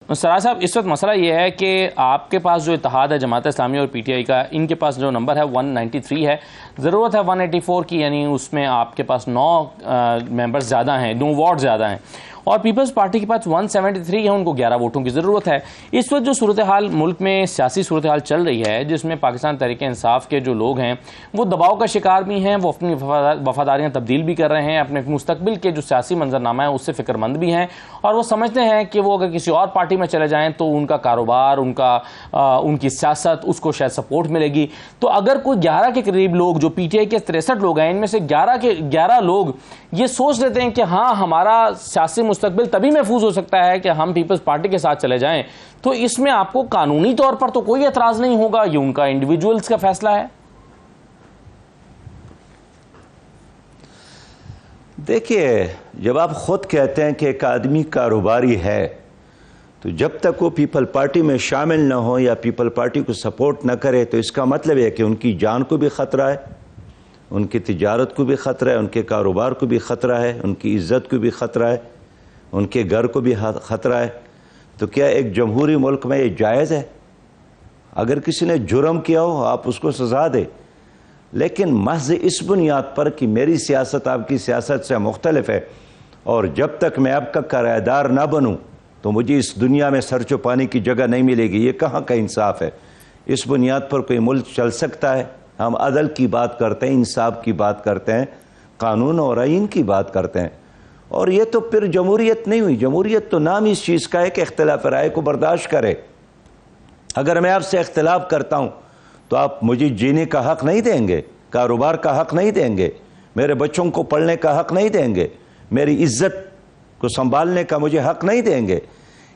سراج صاحب، اس وقت مسئلہ یہ ہے کہ آپ کے پاس جو اتحاد ہے جماعت اسلامی اور پی ٹی آئی کا، ان کے پاس جو نمبر ہے 193 ہے، ضرورت ہے 184 کی، یعنی اس میں آپ کے پاس 9 ممبرز زیادہ ہیں، 9 وارڈ زیادہ ہیں، اور پیپلز پارٹی کے پاس 173 ہے، ان کو 11 ووٹوں کی ضرورت ہے۔ اس وقت جو صورتحال ملک میں سیاسی صورتحال چل رہی ہے، جس میں پاکستان تحریک انصاف کے جو لوگ ہیں وہ دباؤ کا شکار بھی ہیں، وہ اپنی وفاداریاں تبدیل بھی کر رہے ہیں، اپنے مستقبل کے جو سیاسی منظرنامہ ہے اس سے فکر مند بھی ہیں، اور وہ سمجھتے ہیں کہ وہ اگر کسی اور پارٹی میں چلے جائیں تو ان کا کاروبار، ان کی سیاست اس کو شاید سپورٹ ملے گی۔ تو اگر کوئی 11 کے قریب لوگ جو پی ٹی آئی کے 63 لوگ ہیں، ان میں سے 11 لوگ یہ سوچ لیتے ہیں کہ ہاں ہمارا سیاسی مستقبل تبھی محفوظ ہو سکتا ہے کہ ہم پیپلز پارٹی کے ساتھ چلے جائیں، تو اس میں آپ کو قانونی طور پر تو کوئی اعتراض نہیں ہوگا، یہ ان کا انڈیویجولز کا فیصلہ ہے۔ دیکھیے، جب آپ خود کہتے ہیں کہ ایک آدمی کاروباری ہے تو جب تک وہ پیپل پارٹی میں شامل نہ ہو یا پیپل پارٹی کو سپورٹ نہ کرے تو اس کا مطلب ہے کہ ان کی جان کو بھی خطرہ ہے، ان کی تجارت کو بھی خطرہ ہے، ان کے کاروبار کو بھی خطرہ ہے، ان کی عزت کو بھی خطرہ ہے، ان کے گھر کو بھی خطرہ ہے۔ تو کیا ایک جمہوری ملک میں یہ جائز ہے؟ اگر کسی نے جرم کیا ہو آپ اس کو سزا دے، لیکن محض اس بنیاد پر کہ میری سیاست آپ کی سیاست سے مختلف ہے اور جب تک میں آپ کا کرایہ دار نہ بنوں تو مجھے اس دنیا میں سر چھپانے کی جگہ نہیں ملے گی، یہ کہاں کا انصاف ہے؟ اس بنیاد پر کوئی ملک چل سکتا ہے؟ ہم عدل کی بات کرتے ہیں، انصاف کی بات کرتے ہیں، قانون اور آئین کی بات کرتے ہیں، اور یہ تو پھر جمہوریت نہیں ہوئی۔ جمہوریت تو نام اس چیز کا ہے کہ اختلاف رائے کو برداشت کرے۔ اگر میں آپ سے اختلاف کرتا ہوں تو آپ مجھے جینے کا حق نہیں دیں گے، کاروبار کا حق نہیں دیں گے، میرے بچوں کو پڑھنے کا حق نہیں دیں گے، میری عزت کو سنبھالنے کا مجھے حق نہیں دیں گے۔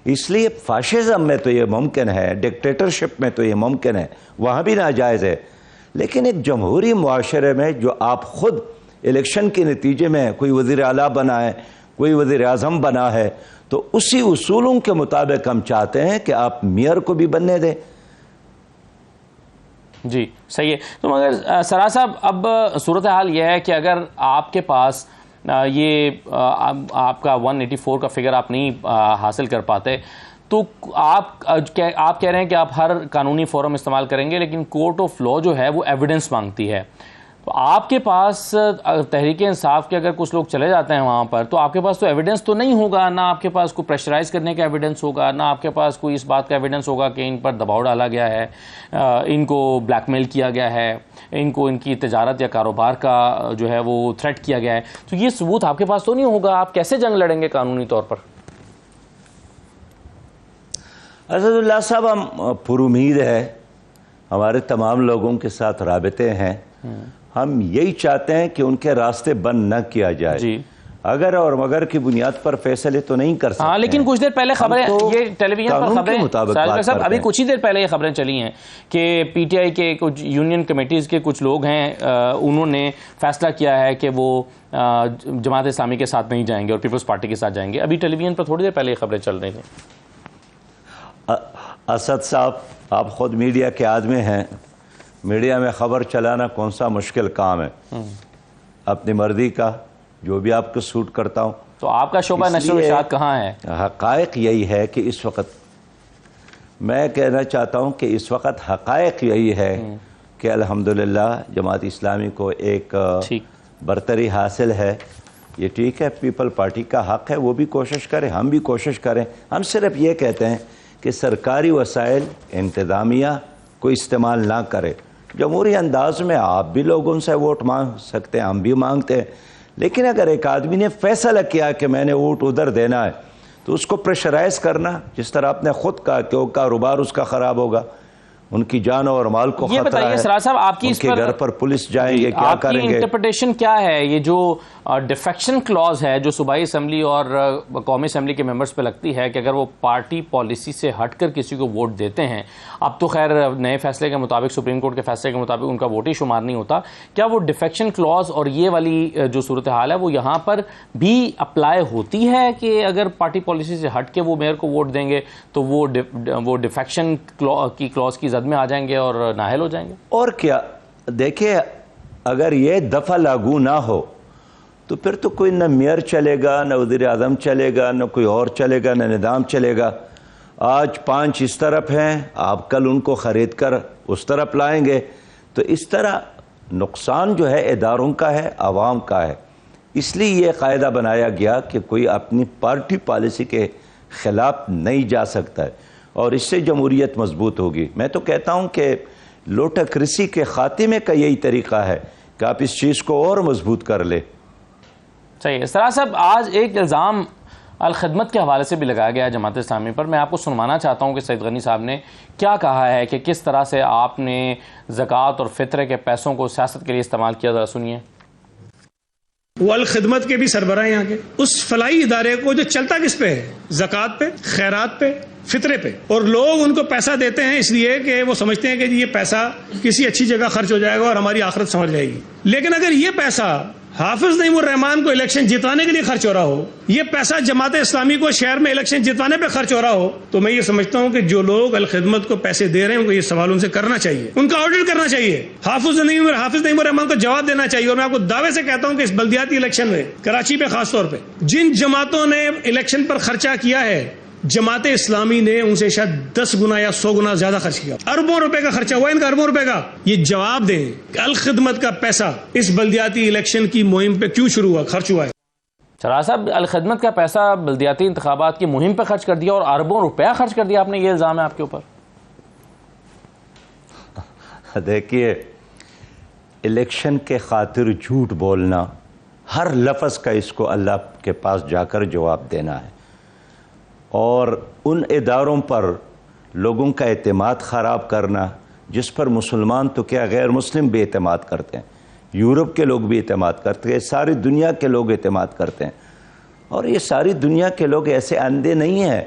اس لیے فاشزم میں تو یہ ممکن ہے، ڈکٹیٹرشپ میں تو یہ ممکن ہے، وہاں بھی ناجائز ہے، لیکن ایک جمہوری معاشرے میں جو آپ خود الیکشن کے نتیجے میں کوئی وزیر اعلیٰ بنا ہے، کوئی وزیر اعظم بنا ہے، تو اسی اصولوں کے مطابق ہم چاہتے ہیں کہ آپ میئر کو بھی بننے دیں۔ جی صحیح ہے۔ تو مگر سراج صاحب، اب صورتحال یہ ہے کہ اگر آپ کے پاس یہ آپ کا 184 کا فگر آپ نہیں حاصل کر پاتے تو آپ کہہ رہے ہیں کہ آپ ہر قانونی فورم استعمال کریں گے، لیکن کورٹ آف لا جو ہے وہ ایویڈنس مانگتی ہے۔ تو آپ کے پاس تحریک انصاف کے اگر کچھ لوگ چلے جاتے ہیں وہاں پر تو آپ کے پاس تو ایویڈنس تو نہیں ہوگا، نہ آپ کے پاس کوئی پریشرائز کرنے کا ایویڈنس ہوگا، نہ آپ کے پاس کوئی اس بات کا ایویڈنس ہوگا کہ ان پر دباؤ ڈالا گیا ہے، ان کو بلیک میل کیا گیا ہے، ان کو ان کی تجارت یا کاروبار کا جو ہے وہ تھریٹ کیا گیا ہے۔ تو یہ ثبوت آپ کے پاس تو نہیں ہوگا، آپ کیسے جنگ لڑیں گے قانونی طور پر؟ اسد اللہ صاحب، ہم پر امید ہے، ہمارے تمام لوگوں کے ساتھ رابطے ہیں، ہم یہی چاہتے ہیں کہ ان کے راستے بند نہ کیا جائے۔ جی، اگر اور مگر کی بنیاد پر فیصلے تو نہیں کر سکتے۔ ہاں، لیکن کچھ دیر پہلے خبریں، یہ ٹیلی ویژن پر خبریں ابھی کچھ ہی دیر پہلے یہ خبریں چلی ہیں کہ پی ٹی آئی کے کچھ یونین کمیٹیز کے کچھ لوگ ہیں، انہوں نے فیصلہ کیا ہے کہ وہ جماعت اسلامی کے ساتھ نہیں جائیں گے اور پیپلز پارٹی کے ساتھ جائیں گے۔ ابھی ٹیلی ویژن پر تھوڑی دیر پہلے یہ خبریں چل رہی ہیں۔ اسد صاحب، آپ خود میڈیا کے آدمی ہیں، میڈیا میں خبر چلانا کون سا مشکل کام ہے؟ اپنی مرضی کا جو بھی آپ کو سوٹ کرتا ہوں۔ تو آپ کا شعبہ نشر و اشاعت کہاں ہے؟ حقائق یہی ہے کہ اس وقت میں کہنا چاہتا ہوں کہ اس وقت حقائق یہی ہے کہ الحمدللہ جماعت اسلامی کو ایک برتری حاصل ہے۔ یہ ٹھیک ہے، پیپل پارٹی کا حق ہے، وہ بھی کوشش کریں، ہم بھی کوشش کریں۔ ہم صرف یہ کہتے ہیں کہ سرکاری وسائل انتظامیہ کو استعمال نہ کرے۔ جمہوری انداز میں آپ بھی لوگوں سے ووٹ مانگ سکتے ہیں، ہم بھی مانگتے ہیں، لیکن اگر ایک آدمی نے فیصلہ کیا کہ میں نے ووٹ ادھر دینا ہے تو اس کو پریشرائز کرنا، جس طرح آپ نے خود کہا کہ وہ کاروبار اس کا خراب ہوگا، ان کی جان اور مال کو خطرہ ہے۔ یہ بتائیے سراج صاحب، آپ کی ان کے گھر پر پولیس جائیں گے، کیا کریں گے؟ آپ کی انٹرپریٹیشن کیا ہے؟ یہ جو ڈیفیکشن کلاز ہے جو صوبائی اسمبلی اور قومی اسمبلی کے ممبرز پہ لگتی ہے کہ اگر وہ پارٹی پالیسی سے ہٹ کر کسی کو ووٹ دیتے ہیں، اب تو خیر نئے فیصلے کے مطابق، سپریم کورٹ کے فیصلے کے مطابق ان کا ووٹ ہی شمار نہیں ہوتا، کیا وہ ڈیفیکشن کلاز اور یہ والی جو صورتحال ہے وہ یہاں پر بھی اپلائی ہوتی ہے کہ اگر پارٹی پالیسی سے ہٹ کے وہ میئر کو ووٹ دیں گے تو وہ ڈیفیکشن کی کلاز کی زد میں آ جائیں گے اور نااہل ہو جائیں گے؟ اور کیا، دیکھیں اگر یہ دفعہ لاگو نہ ہو تو پھر تو کوئی نہ میئر چلے گا، نہ وزیر اعظم چلے گا، نہ کوئی اور چلے گا، نہ نظام چلے گا۔ آج 5 اس طرف ہیں، آپ کل ان کو خرید کر اس طرف لائیں گے، تو اس طرح نقصان جو ہے اداروں کا ہے، عوام کا ہے۔ اس لیے یہ قاعدہ بنایا گیا کہ کوئی اپنی پارٹی پالیسی کے خلاف نہیں جا سکتا ہے، اور اس سے جمہوریت مضبوط ہوگی۔ میں تو کہتا ہوں کہ لوٹاکریسی کے خاتمے کا یہی طریقہ ہے کہ آپ اس چیز کو اور مضبوط کر لیں۔ صحیح ہے۔ سراج صاحب، آج ایک الزام الخدمت کے حوالے سے بھی لگایا گیا ہے جماعت اسلامی پر۔ میں آپ کو سنوانا چاہتا ہوں کہ سید غنی صاحب نے کیا کہا ہے کہ کس طرح سے آپ نے زکوٰۃ اور فطرے کے پیسوں کو سیاست کے لیے استعمال کیا، ذرا سنیے۔ وہ الخدمت کے بھی سربراہ یہاں کے، اس فلاحی ادارے کو جو چلتا کس پہ ہے؟ زکوٰۃ پہ، خیرات پہ، فطرے پہ، اور لوگ ان کو پیسہ دیتے ہیں اس لیے کہ وہ سمجھتے ہیں کہ یہ پیسہ کسی اچھی جگہ خرچ ہو جائے گا اور ہماری آخرت سنور جائے گی۔ لیکن اگر یہ پیسہ حافظ نعیم الرحمان کو الیکشن جتوانے کے لیے خرچ ہو رہا ہو، یہ پیسہ جماعت اسلامی کو شہر میں الیکشن جتوانے پہ خرچ ہو رہا ہو، تو میں یہ سمجھتا ہوں کہ جو لوگ الخدمت کو پیسے دے رہے ہیں ان کو یہ سوال ان سے کرنا چاہیے، ان کا آڈٹ کرنا چاہیے، حافظ نعیم الرحمان کو جواب دینا چاہیے۔ اور میں آپ کو دعوے سے کہتا ہوں کہ اس بلدیاتی الیکشن میں کراچی پہ خاص طور پہ جن جماعتوں نے الیکشن پر خرچہ کیا ہے، جماعت اسلامی نے ان سے شاید 10 گنا یا 100 گنا زیادہ خرچ کیا، اربوں روپے کا خرچہ ہوا ان کا، اربوں روپے کا۔ یہ جواب دیں کہ الخدمت کا پیسہ اس بلدیاتی الیکشن کی مہم پہ کیوں شروع ہوا، خرچ ہوا ہے۔ سراج صاحب، الخدمت کا پیسہ بلدیاتی انتخابات کی مہم پہ خرچ کر دیا اور اربوں روپیہ خرچ کر دیا آپ نے، یہ الزام ہے آپ کے اوپر۔ دیکھیے، الیکشن کے خاطر جھوٹ بولنا، ہر لفظ کا اس کو اللہ کے پاس جا کر جواب دینا ہے، اور ان اداروں پر لوگوں کا اعتماد خراب کرنا جس پر مسلمان تو کیا غیر مسلم بھی اعتماد کرتے ہیں، یورپ کے لوگ بھی اعتماد کرتے ہیں، ساری دنیا کے لوگ اعتماد کرتے ہیں۔ اور یہ ساری دنیا کے لوگ ایسے اندھے نہیں ہیں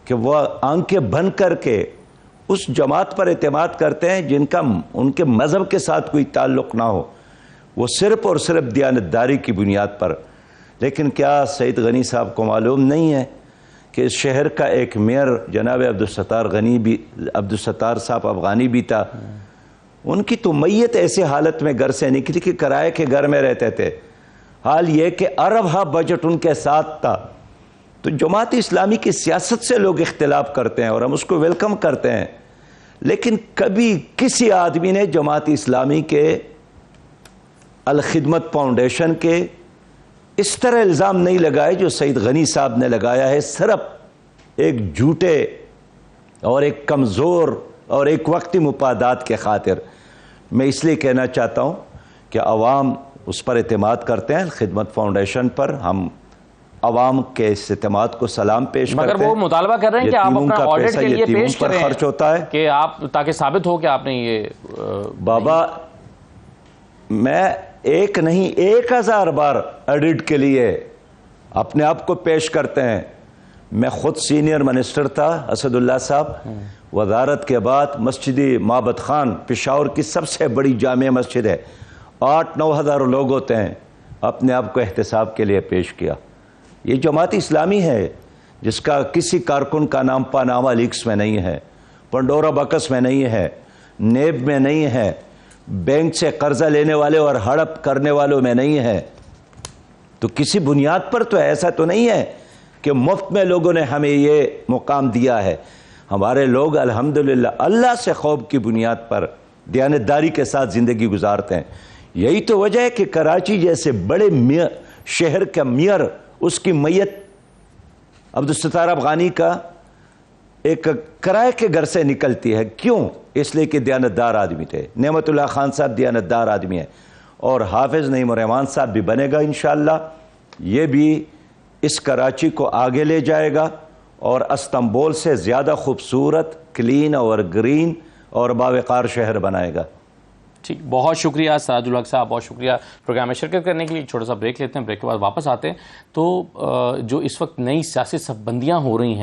کہ وہ آنکھیں بند کر کے اس جماعت پر اعتماد کرتے ہیں جن کا ان کے مذہب کے ساتھ کوئی تعلق نہ ہو، وہ صرف اور صرف دیانتداری کی بنیاد پر۔ لیکن کیا سید غنی صاحب کو معلوم نہیں ہے کہ اس شہر کا ایک میئر جناب عبدالستار صاحب افغانی بھی تھا، ان کی تو میت ایسے حالت میں گھر سے نکلی کہ کرائے کے گھر میں رہتے تھے، حال یہ کہ اربہ بجٹ ان کے ساتھ تھا۔ تو جماعت اسلامی کی سیاست سے لوگ اختلاف کرتے ہیں اور ہم اس کو ویلکم کرتے ہیں، لیکن کبھی کسی آدمی نے جماعت اسلامی کے الخدمت فاؤنڈیشن کے اس طرح الزام نہیں لگائے جو سید غنی صاحب نے لگایا ہے، صرف ایک جھوٹے اور ایک کمزور اور ایک وقتی مفادات کے خاطر۔ میں اس لیے کہنا چاہتا ہوں کہ عوام اس پر اعتماد کرتے ہیں، خدمت فاؤنڈیشن پر۔ ہم عوام کے اس اعتماد کو سلام پیش کرتے ہیں، مگر وہ مطالبہ کر رہے ہیں کہ آپ اپنا آڈٹ کے لیے پیش کریں خرچ ہوتا ہے کہ آپ تاکہ ثابت ہو کہ آپ نے یہ بابا، میں ایک نہیں 1000 بار آڈٹ کے لیے اپنے آپ کو پیش کرتے ہیں۔ میں خود سینئر منسٹر تھا، اسد اللہ صاحب، وزارت کے بعد مسجد معبد خان پشاور کی سب سے بڑی جامع مسجد ہے، 8-9 ہزار لوگ ہوتے ہیں، اپنے آپ کو احتساب کے لیے پیش کیا۔ یہ جماعت اسلامی ہے جس کا کسی کارکن کا نام پاناما لیکس میں نہیں ہے، پنڈورا بکس میں نہیں ہے، نیب میں نہیں ہے، بینک سے قرضہ لینے والے اور ہڑپ کرنے والوں میں نہیں ہے۔ تو کسی بنیاد پر تو ایسا تو نہیں ہے کہ مفت میں لوگوں نے ہمیں یہ مقام دیا ہے۔ ہمارے لوگ الحمدللہ اللہ سے خوف کی بنیاد پر دیانتداری کے ساتھ زندگی گزارتے ہیں۔ یہی تو وجہ ہے کہ کراچی جیسے بڑے شہر کا میئر، اس کی میت عبدالستار افغانی کا ایک کرائے کے گھر سے نکلتی ہے۔ کیوں؟ اس لیے کہ دیانتدار آدمی تھے۔ نعمت اللہ خان صاحب دیانتدار آدمی ہے، اور حافظ نعیم الرحمان صاحب بھی بنے گا انشاءاللہ۔ یہ بھی اس کراچی کو آگے لے جائے گا اور استنبول سے زیادہ خوبصورت، کلین اور گرین اور باوقار شہر بنائے گا۔ ٹھیک، بہت شکریہ سراج الحق صاحب، بہت شکریہ پروگرام میں شرکت کرنے کے لیے۔ چھوٹا سا بریک لیتے ہیں، بریک کے بعد واپس آتے ہیں۔ تو جو اس وقت نئی سیاسی صف بندیاں ہو رہی ہیں